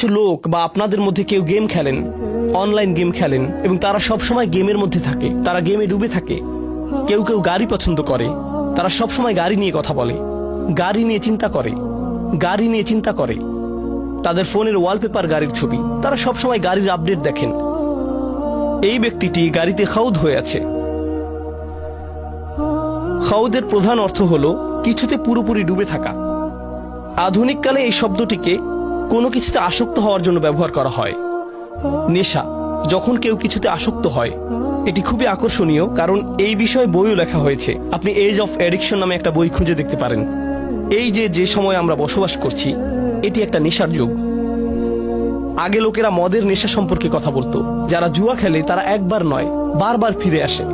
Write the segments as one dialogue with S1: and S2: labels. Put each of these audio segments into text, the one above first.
S1: কিছু লোক বা আপনাদের মধ্যে কেউ গেম খেলেন, অনলাইন গেম খেলেন, এবং তারা সবসময় গেমের মধ্যে থাকে, তারা গেমে ডুবে থাকে। কেউ কেউ গাড়ি পছন্দ করে, তারা সবসময় গাড়ি নিয়ে কথা বলে, গাড়ি নিয়ে চিন্তা করে, গাড়ি নিয়ে চিন্তা করে। তাদের ফোনের ওয়ালপেপার গাড়ির ছবি, তারা সবসময় গাড়ির আপডেট দেখেন। এই ব্যক্তিটি গাড়িতে খাউদ হয়ে আছে। খাউদের প্রধান অর্থ হলো কিছুতে পুরোপুরি ডুবে থাকা। আধুনিক কালে এই শব্দটিকে কোনো কিছুতে আসক্ত হওয়ার জন্য ব্যবহার করা হয়। নেশা, যখন কেউ কিছুতে আসক্ত হয়, এটি খুবই আকর্ষণীয়, কারণ এই বিষয়ে বইও লেখা হয়েছে। আপনি এজ অফ অ্যাডিকশন নামে একটা বই খুঁজে দেখতে পারেন। এই যে সময় আমরা বসবাস করছি, এটি একটা নেশার যুগ। আগে লোকেরা মদের নেশা সম্পর্কে কথা বলতো। যারা জুয়া খেলে তারা একবার নয়, বারবার ফিরে আসে।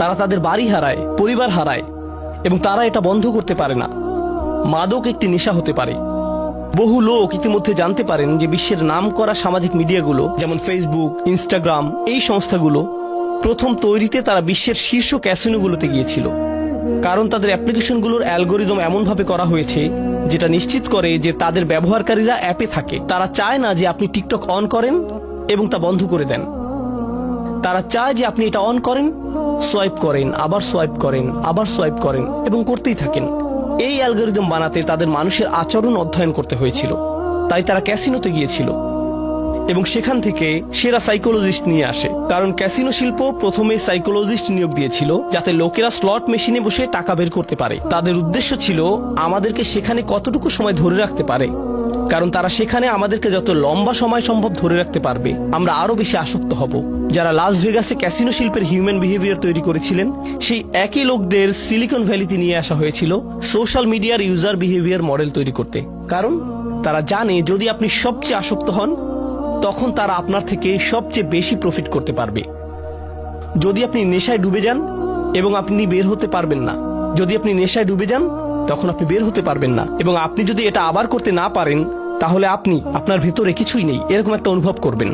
S1: তারা তাদের বাড়ি হারায়, পরিবার হারায়, এবং তারা এটা বন্ধ করতে পারে না। মাদক একটি নেশা হতে পারে। বহু লোক ইতিমধ্যে জানতে পারেন যে বিশ্বের নামকরা সামাজিক মিডিয়াগুলো, যেমন ফেসবুক, ইনস্টাগ্রাম, এই সংস্থাগুলো প্রথম তৈরিতে তারা বিশ্বের শীর্ষ ক্যাসিনোগুলোতে গিয়েছিল, কারণ তাদের অ্যাপ্লিকেশনগুলোর অ্যালগোরিদম এমনভাবে করা হয়েছে যেটা নিশ্চিত করে যে তাদের ব্যবহারকারীরা অ্যাপে থাকে। তারা চায় না যে আপনি টিকটক অন করেন এবং তা বন্ধ করে দেন। তারা চায় যে আপনি এটা অন করেন, সোয়াইপ করেন, আবার সোয়াইপ করেন, আবার সোয়াইপ করেন, এবং করতেই থাকেন। এই অ্যালগোরিদম বানাতে তাদের মানুষের আচরণ অধ্যয়ন করতে হয়েছিল। তাই তারা ক্যাসিনোতে গিয়েছিল এবং সেখান থেকে সেরা সাইকোলজিস্ট নিয়ে আসে, কারণ ক্যাসিনো শিল্প প্রথমে সাইকোলজিস্ট নিয়োগ দিয়েছিল যাতে লোকেরা স্লট মেশিনে বসে টাকা বের করতে পারে। তাদের উদ্দেশ্য ছিল আমাদেরকে সেখানে কতটুকু সময় ধরে রাখতে পারে, কারণ তারা সেখানে আমাদেরকে যত লম্বা সময় সম্ভব ধরে রাখতে পারবে, আমরা আরো বেশি আসক্ত হব। যারা লাস ভেগাসে ক্যাসিনো শিল্পের হিউম্যান বিহেভিয়ার তৈরি করেছিলেন, সেই একই লোকদের সিলিকন ভ্যালিতে নিয়ে আসা হয়েছিল সোশ্যাল মিডিয়ার ইউজার বিহেভিয়ার মডেল তৈরি করতে। কারণ তারা জানে যদি আপনি সবচেয়ে আসক্ত হন, তখন তারা আপনার থেকে সবচেয়ে বেশি প্রফিট করতে পারবে। যদি আপনি নেশায় ডুবে যান এবং আপনি বের হতে পারবেন না, যদি আপনি নেশায় ডুবে যান তখন আপনি বের হতে পারবেন না, এবং আপনি যদি এটা আবার করতে না পারেন, তাহলে আপনি আপনার ভেতরে কিছুই নেই এরকম একটা অনুভব করবেন।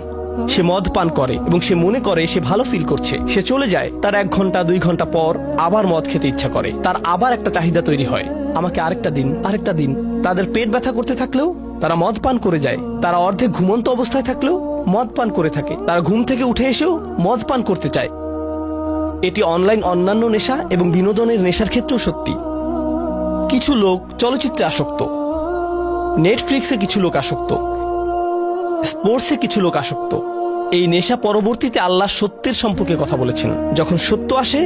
S1: সে মদ পান করে এবং সে মনে করে সে ভালো ফিল করছে, সে চলে যায়। তার 1 ঘন্টা 2 ঘন্টা পর আবার মদ খেতে ইচ্ছা করে, তার আবার একটা চাহিদা তৈরি হয়, আমাকে আরেকটা দিন, আরেকটা দিন। তাদের পেট ব্যথা করতে থাকলেও তারা মদ পান করে যায়। তারা অর্ধেক ঘুমন্ত অবস্থায় থাকলেও মদ পান করে থাকে। তারা ঘুম থেকে উঠে এসেও মদ পান করতে চায়। এটি অনলাইন অন্যান্য নেশা এবং বিনোদনের নেশার ক্ষেত্রেও সত্যি। কিছু লোক চলচ্চিত্রে আসক্ত, নেটফ্লিক্সে কিছু লোক আসক্ত, স্পোর্টসে কিছু লোক আসক্ত। এই নেশা পরবর্তীতে আল্লাহ সত্যের সম্পর্কে কথা বলেছেন। যখন সত্য আসে,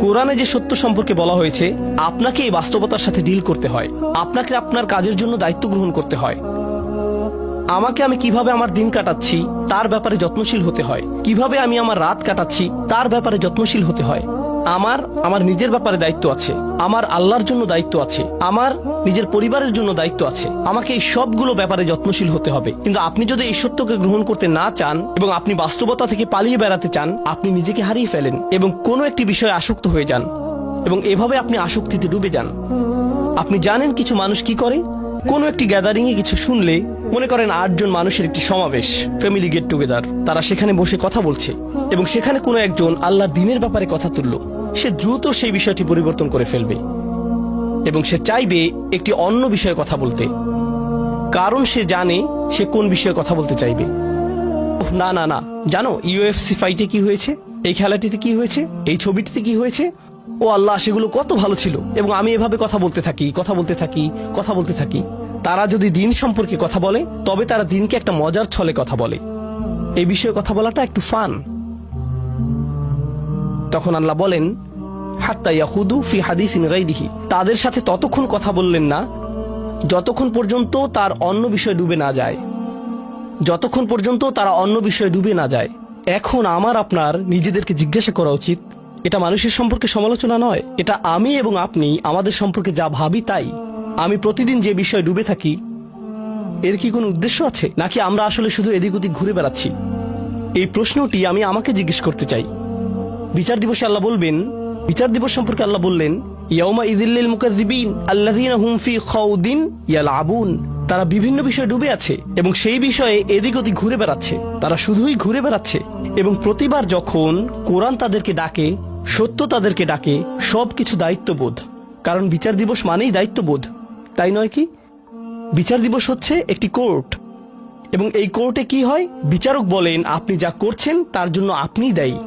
S1: কোরআনে যে সত্য সম্পর্কে বলা হয়েছে, আপনাকে এই বাস্তবতার সাথে ডিল করতে হয়, আপনাকে আপনার কাজের জন্য দায়িত্ব গ্রহণ করতে হয়। আমি কিভাবে আমার দিন কাটাচ্ছি তার ব্যাপারে যত্নশীল হতে হয়, কিভাবে আমি আমার রাত কাটাচ্ছি তার ব্যাপারে যত্নশীল হতে হয়। আমার নিজের ব্যাপারে দায়িত্ব আছে, আমার আল্লাহর জন্য দায়িত্ব আছে, আমার নিজের পরিবারের জন্য দায়িত্ব আছে। আমাকে এই সবগুলো ব্যাপারে যত্নশীল হতে হবে। কিন্তু আপনি যদি এই সত্যকে গ্রহণ করতে না চান এবং আপনি বাস্তবতা থেকে পালিয়ে বেড়াতে চান, আপনি নিজেকে হারিয়ে ফেলেন এবং কোনো একটি বিষয়ে আসক্ত হয়ে যান, এবং এভাবে আপনি আসক্তিতে ডুবে যান। আপনি জানেন কিছু মানুষ কি করে? কোনো একটি গ্যাদারিং এ কিছু শুনলে, মনে করেন 8 জন মানুষের একটি সমাবেশ, ফ্যামিলি গেট টুগেদার, তারা সেখানে বসে কথা বলছে এবং সেখানে কোনো একজন আল্লাহর দ্বীনের ব্যাপারে কথা তুলল, সে দ্রুত সেই বিষয়টি পরিবর্তন করে ফেলবে এবং সে চাইবে একটি অন্য বিষয়ে কথা বলতে, কারণ সে জানে সে কোন বিষয়ে কথা বলতে চাইবে। না না না, জানো ইউএফসি ফাইটে কি হয়েছে, এই খেলাটিতে কি হয়েছে, এই ছবিটিতে কি হয়েছে, ও আল্লাহ সেগুলো কত ভালো ছিল, এবং আমি এভাবে কথা বলতে থাকি, কথা বলতে থাকি, কথা বলতে থাকি। তারা যদি দিন সম্পর্কে কথা বলে, তবে তারা দিনকে একটা মজার ছলে কথা বলে। এই বিষয়ে কথা বলাটা একটু ফান। তখন আল্লাহ বলেন, হাত্তা ইয়াখুদু ফি হাদিসিন গায়রিহি, তাদের সাথে ততক্ষণ কথা বললেন না যতক্ষণ পর্যন্ত তার অন্য বিষয়ে ডুবে না যায়, যতক্ষণ পর্যন্ত তারা অন্য বিষয়ে ডুবে না যায়। এখন আমার আপনার নিজেদেরকে জিজ্ঞাসা করা উচিত, এটা মানুষের সম্পর্কে সমালোচনা নয়, এটা আমি এবং আপনি আমাদের সম্পর্কে যা ভাবি তাই। আমি প্রতিদিন যে বিষয়ে ডুবে থাকি, এর কি কোনো উদ্দেশ্য আছে, নাকি আমরা আসলে শুধু এদিক ওদিক ঘুরে বেড়াচ্ছি? এই প্রশ্নটি আমি আমাকে জিজ্ঞেস করতে চাই। বিচার দিবসে আল্লাহ বলবেন, বিচার দিবস সম্পর্কে আল্লাহ বললেন, ইয়াউমা ইযিল্লিল মুকাযযিবিন আল্লাযীনা হুম ফি খাউদিন ইয়ালআবুন, তারা বিভিন্ন বিষয়ে ডুবে আছে এবং সেই বিষয়ে এদিক ওদিক ঘুরে বেড়াচ্ছে, তারা শুধুই ঘুরে বেড়াচ্ছে। এবং প্রতিবার যখন কোরআন তাদেরকে ডাকে, সত্য তাদেরকে ডাকে, সবকিছু দায়িত্ববোধ, কারণ বিচার দিবস মানেই দায়িত্ববোধ, তাই নয় কি? বিচার দিবস হচ্ছে একটি কোর্ট, এবং এই কোর্টে কি হয়, বিচারক বলেন আপনি যা করছেন তার জন্য আপনিই দায়ী।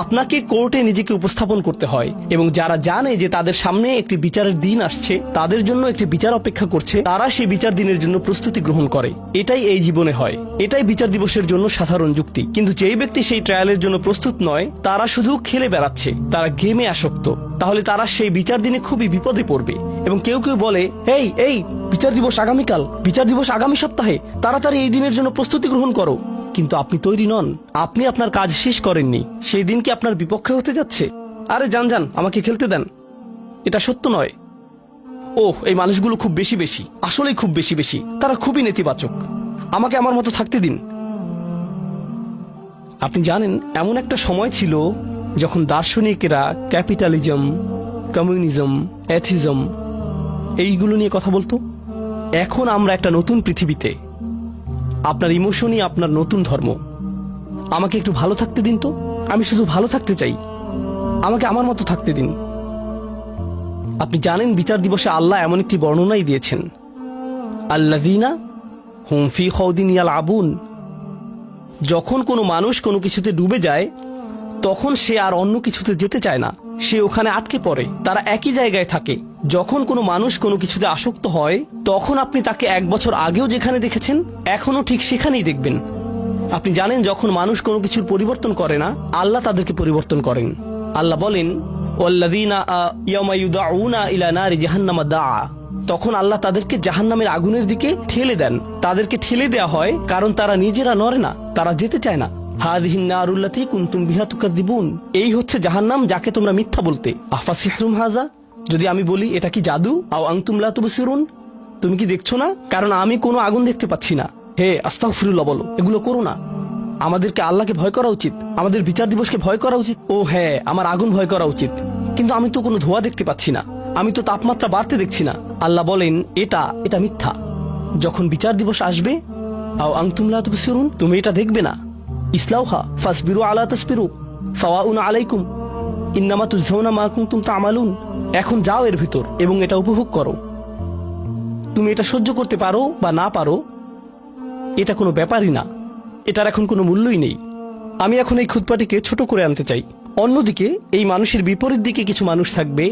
S1: আপনাকে কোর্টে নিজেকে উপস্থাপন করতে হয় এবং যারা জানে যে তাদের সামনে একটি বিচারের দিন আসছে, তাদের জন্য একটি বিচার অপেক্ষা করছে, তারা সেই বিচার দিনের জন্য প্রস্তুতি গ্রহণ করে। এটাই এই জীবনে হয়, এটাই বিচার দিবসের জন্য সাধারণ যুক্তি। কিন্তু যেই ব্যক্তি সেই ট্রায়ালের জন্য প্রস্তুত নয়, তারা শুধু খেলে বেড়াচ্ছে, তারা গেমে আসক্ত, তাহলে তারা সেই বিচার দিনে খুবই বিপদে পড়বে। এবং কেউ কেউ বলে, এই এই বিচার দিবস আগামীকাল, বিচার দিবস আগামী সপ্তাহে, তাড়াতাড়ি এই দিনের জন্য প্রস্তুতি গ্রহণ করো। কিন্তু আপনি তৈরি নন, আপনি আপনার কাজ শেষ করেননি, সেই দিন কি আপনার বিপক্ষে হতে যাচ্ছে? আরে যান যান, আমাকে খেলতে দেন। এটা সত্য নয়। ওহ, এই মানুষগুলো খুব বেশি বেশি, আসলেই খুব বেশি বেশি, তারা খুবই নেতিবাচক, আমাকে আমার মতো থাকতে দিন। আপনি জানেন, এমন একটা সময় ছিল যখন দার্শনিকেরা ক্যাপিটালিজম, কমিউনিজম, অ্যাথিজম এইগুলো নিয়ে কথা বলতো। এখন আমরা একটা নতুন পৃথিবীতে, আপনার ইমোশনই আপনার নতুন ধর্ম। আমাকে একটু ভালো থাকতে দিন তো, আমি শুধু ভালো থাকতে চাই, আমাকে আমার মতো থাকতে দিন। আপনি জানেন, বিচার দিবসে আল্লাহ এমন একটি বর্ণনাই দিয়েছেন, আল্লাযীনা হুম ফী খাউদিন ইয়ালআবুন। যখন কোনো মানুষ কোনো কিছুতে ডুবে যায়, তখন সে আর অন্য কিছুতে যেতে চায় না, সে ওখানে আটকে পড়ে, তারা একই জায়গায় থাকে। যখন কোনো মানুষ কোনো কিছুতে আসক্ত হয়, তখন আপনি তাকে 1 বছর আগেও যেখানে দেখেছেন, এখনো ঠিক সেখানেই দেখবেন। আপনি জানেন, যখন মানুষ কোনো কিছুর পরিবর্তন করে না, আল্লাহ তাদেরকে পরিবর্তন করেন। আল্লাহ বলেন, ওয়াল্লাযীনা ইয়াওমা ইউদআউনা ইলা নারি জাহান্নামা দাআ। তখন আল্লাহ তাদেরকে জাহান্নামের আগুনের দিকে ঠেলে দেন। তাদেরকে ঠেলে দেয়া হয় কারণ তারা নিজেরা নড়ে না, তারা যেতে চায় না। হাযিহিন নারুল্লাতী কুনতুম বিহা তুকাযযিবুন। এই হচ্ছে জাহান্নাম, যাকে তোমরা মিথ্যা বলতে। আফাসিহরুম হাযা। যদি আমি বলি এটা কি জাদু, আও আনতুম লা তুবসিরুন, তুমি কি দেখছো না? কারণ আমি কোনো আগুন দেখতে পাচ্ছি না। হে আস্তাগফিরুল্লাহ বলো, এগুলো করো না। আমাদেরকে আল্লাহকে ভয় করা উচিত, আমাদের বিচার দিবসকে ভয় করা উচিত। ও হ্যাঁ, আমার আগুন ভয় করা উচিত, কিন্তু আমি তো কোনো ধোঁয়া দেখতে পাচ্ছি না, আমি তো তাপমাত্রা বাড়তে দেখছি না। আল্লাহ বলেন এটা মিথ্যা। যখন বিচার দিবস আসবে, আও আনতুম লা তুবসিরুন, তুমি এটা দেখবে না। ইসলাউহা ফাসবিরু আলা তাসবিরু সাওয়াউন আলাইকুম ইন্নামা তুজজাউনা মা কুনতুম তা'মালুন। এখন যাও এর ভিতর এবং এটা উপভোগ করো। তুমি এটা সহ্য করতে পারো বা না পারো, এটা কোনো ব্যাপারই না, এটার এখন কোনো মূল্যই নেই। আমি এখন এই খুতবাটিকে ছোট করে আনতে চাই। অন্যদিকে এই মানুষের বিপরীত দিকে কিছু মানুষ থাকবে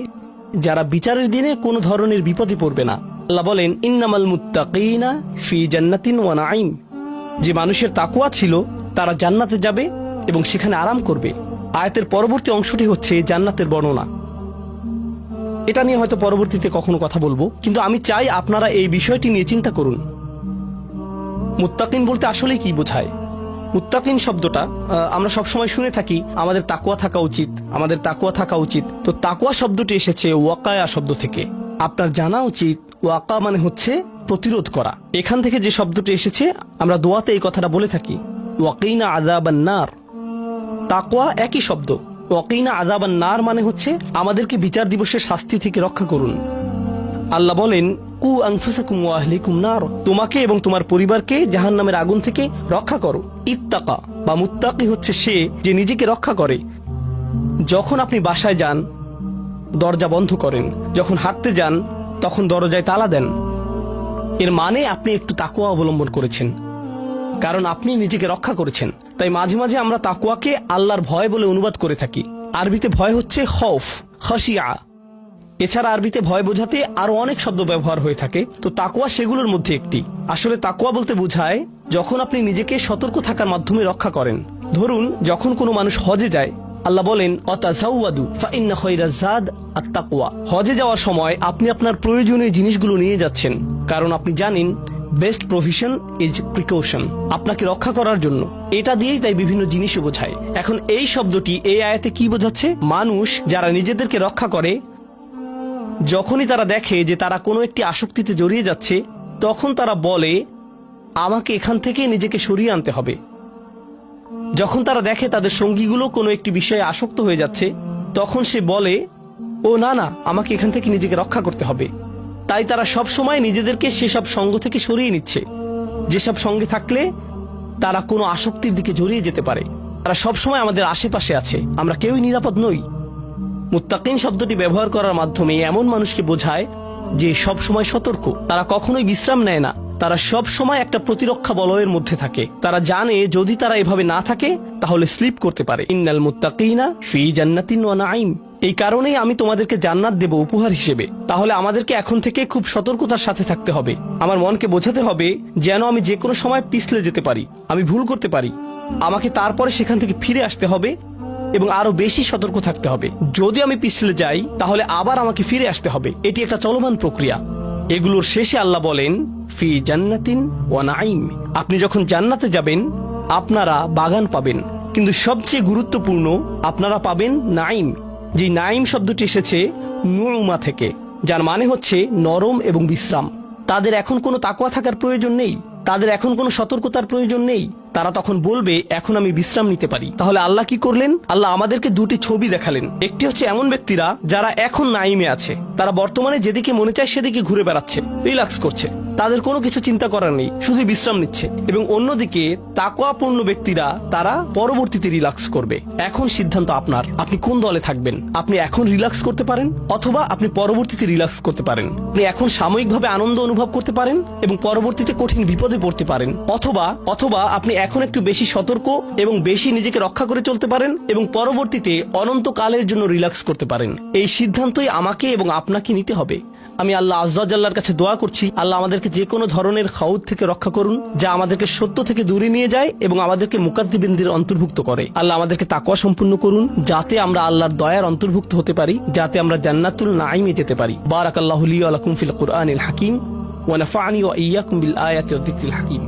S1: যারা বিচারের দিনে কোনো ধরনের বিপদে পড়বে না। আল্লাহ বলেন, ইন্নামাল মুত্তাকিনা ফি জান্নাতিন ওয়া নাঈম। যে মানুষের তাকওয়া ছিল, তারা জান্নাতে যাবে এবং সেখানে আরাম করবে। আয়াতের পরবর্তী অংশটি হচ্ছে জান্নাতের বর্ণনা। এটা নিয়ে হয়তো পরবর্তীতে কখনো কথা বলবো, কিন্তু আমি চাই আপনারা এই বিষয়টি নিয়ে চিন্তা করুন। মুত্তাকিন বলতে আসলে কি বোঝায়? মুত্তাকিন শব্দটা আমরা সবসময় শুনে থাকি, আমাদের তাকওয়া থাকা উচিত, আমাদের তাকওয়া থাকা উচিত। তো তাকওয়া শব্দটি এসেছে ওয়াকায়া শব্দ থেকে। আপনার জানা উচিত, ওয়াকা মানে হচ্ছে প্রতিরোধ করা। এখান থেকে যে শব্দটি এসেছে, আমরা দোয়াতে এই কথাটা বলে থাকি, ওয়াকিনা আযাবান নার। তাকওয়া একই শব্দ। ওয়াকিনা আযাবান নার মানে হচ্ছে আমাদেরকে বিচার দিবসের শাস্তি থেকে রক্ষা করুন। আল্লাহ বলেন, কু আনফুসাকুম ওয়া আহলিকুম নার। তোমাকে এবং তোমার পরিবারকে জাহান্নামের আগুন থেকে রক্ষা করো। ইত্তাকা বা মুত্তাকি হচ্ছে সে যে নিজেকে রক্ষা করে। যখন আপনি বাসায় যান, দরজা বন্ধ করেন, যখন হাঁটতে যান, তখন দরজায় তালা দেন, এর মানে আপনি একটু তাকওয়া অবলম্বন করেছেন, কারণ আপনি নিজেকে রক্ষা করেছেন। তাই মাঝে মাঝে আমরা তাকওয়াকে আল্লাহর ভয় বলে অনুবাদ করে থাকি। আরবিতে ভয় হচ্ছে খৌফ, খাশিয়া। এছাড়া আরবিতে ভয় বোঝাতে আরো অনেক শব্দ ব্যবহার হয়ে থাকে, তো তাকওয়া সেগুলোর মধ্যে একটি। আসলে তাকওয়া বলতে বোঝায় যখন আপনি নিজেকে সতর্ক থাকার মাধ্যমে রক্ষা করেন। ধরুন, যখন কোনো মানুষ হজে যায়, আল্লাহ বলেন, অতাযাওয়াদু ফাইন্না খায়রাজ যাদ আত-তাকওয়া। হজে যাওয়ার সময় আপনি আপনার প্রয়োজনীয় জিনিসগুলো নিয়ে যাচ্ছেন, কারণ আপনি জানেন বেস্ট প্রভিশন ইজ প্রিকশন, আপনাকে রক্ষা করার জন্য। এটা দিয়েই তাই বিভিন্ন জিনিসও বোঝায়। এখন এই শব্দটি এই আয়াতে কি বোঝাচ্ছে? মানুষ যারা নিজেদেরকে রক্ষা করে, যখনই তারা দেখে যে তারা কোনো একটি আসক্তিতে জড়িয়ে যাচ্ছে, তখন তারা বলে, আমাকে এখান থেকে নিজেকে সরিয়ে আনতে হবে। যখন তারা দেখে তাদের সঙ্গীগুলো কোনো একটি বিষয়ে আসক্ত হয়ে যাচ্ছে, তখন সে বলে, ও না না, আমাকে এখান থেকে নিজেকে রক্ষা করতে হবে। তাই তারা সব সময় নিজেদেরকে সেসব সঙ্গ থেকে সরিয়ে নিচ্ছে, যেসব সঙ্গে থাকলে তারা কোনো আসক্তির দিকে জড়িয়ে যেতে পারে। তারা সব সময় আমাদের আশেপাশে আছে, আমরা কেউই নিরাপদ নই। মুত্তাকিন শব্দটি ব্যবহার করার মাধ্যমে এমন মানুষকে বোঝায় যে সব সময় সতর্ক, তারা কখনোই বিশ্রাম নেয় না, তারা সব সময় একটা প্রতিরক্ষা বলয়ের মধ্যে থাকে। তারা জানে যদি তারা এভাবে না থাকে তাহলে স্লিপ করতে পারে। ইন্নাল মুত্তাকিনা ফি জান্নাতিন ওয়া নাঈম। এই কারণেই আমি তোমাদেরকে জান্নাত দেব উপহার হিসেবে। তাহলে আমাদেরকে এখন থেকে খুব সতর্কতার সাথে থাকতে হবে। আমার মনকে বোঝাতে হবে যেন আমি যে কোনো সময় পিছলে যেতে পারি, আমি ভুল করতে পারি। আমাকে তারপরে সেখান থেকে ফিরে আসতে হবে এবং আরো বেশি সতর্ক থাকতে হবে। যদি আমি পিছলে যাই তাহলে আবার আমাকে ফিরে আসতে হবে। এটি একটা চলমান প্রক্রিয়া। এগুলোর শেষে আল্লাহ বলেন ফি জান্নাতিন ওয়া নাঈম। আপনি যখন জান্নাতে যাবেন আপনারা বাগান পাবেন, কিন্তু সবচেয়ে গুরুত্বপূর্ণ আপনারা পাবেন নাঈম। যে নাঈম শব্দটি এসেছে নুউমা থেকে, যার মানে হচ্ছে নরম এবং বিশ্রাম। তাদের এখন কোনো তাকওয়া থাকার প্রয়োজন নেই, তাদের এখন কোনো সতর্কতার প্রয়োজন নেই। তারা তখন বলবে এখন আমি বিশ্রাম নিতে পারি। তাহলে আল্লাহ কি করলেন? আল্লাহ আমাদেরকে দুটি ছবি দেখালেন। একটি হচ্ছে এমন ব্যক্তিরা যারা এখন নাইমে আছে, তারা বর্তমানে যেদিকে মনে চায় সেদিকে ঘুরে বেড়াচ্ছে, রিল্যাক্স করছে, তাদের কোনো কিছু চিন্তা করার নেই, শুধু বিশ্রাম নিচ্ছে। এবং অন্যদিকে তাকওয়াপূর্ণ ব্যক্তিরা তারা পরবর্তীতে রিল্যাক্স করবে। এখন সিদ্ধান্ত আপনার, আপনি কোন দলে থাকবেন। আপনি এখন রিল্যাক্স করতে পারেন অথবা আপনি পরবর্তীতে রিল্যাক্স করতে পারেন। আপনি এখন সাময়িকভাবে আনন্দ অনুভব করতে পারেন এবং পরবর্তীতে কঠিন বিপদে পড়তে পারেন, অথবা আপনি এখন একটু বেশি সতর্ক এবং বেশি নিজেকে রক্ষা করে চলতে পারেন এবং পরবর্তীতে অনন্তকালের জন্য রিল্যাক্স করতে পারেন। এই সিদ্ধান্তই আমাকে এবং আপনাকে নিতে হবে। আমি আল্লাহ আজ্জা ওয়া জাল্লার কাছে দোয়া করছি, আল্লাহ আমাদেরকে যে কোনো ধরনের খাউদ থেকে রক্ষা করুন, যা আমাদেরকে সত্য থেকে দূরে নিয়ে যায় এবং আমাদেরকে মুকাদ্দিবিনদের অন্তর্ভুক্ত করে। আল্লাহ আমাদেরকে তাকওয়া সম্পূর্ণ করুন, যাতে আমরা আল্লাহর দয়ার অন্তর্ভুক্ত হতে পারি, যাতে আমরা জান্নাতুল নাঈমে যেতে পারি। বারাকাল্লাহু লি ওয়া লাকুম ফিল কুরআনিল হাকিম ওয়া নাফা'নি ওয়া ইয়্যাকুম বিল আয়াতি ওয়াদ যিকরিল হাকিম।